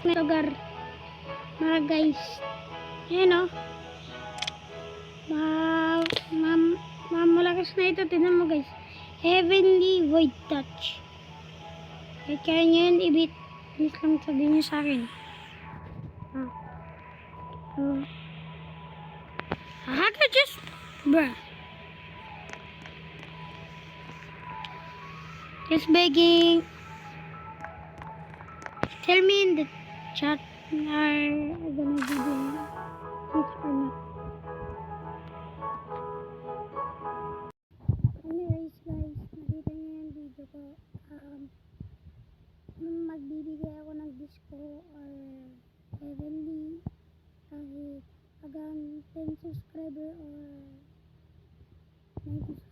lugar mga guys. Ayan o. Malakas na ito. Tignan mo guys. Heavenly Void Touch. Kaya nyo yun ibit. Please lang sabihin nyo sa akin. How to just bruh. Just begging. Tell me in the chat are gonna be doing it or not. Anyways guys, nakita nyo yung video ko. Magbibigay ako ng disco or heavenly kahit hanggang 10 subscriber or 90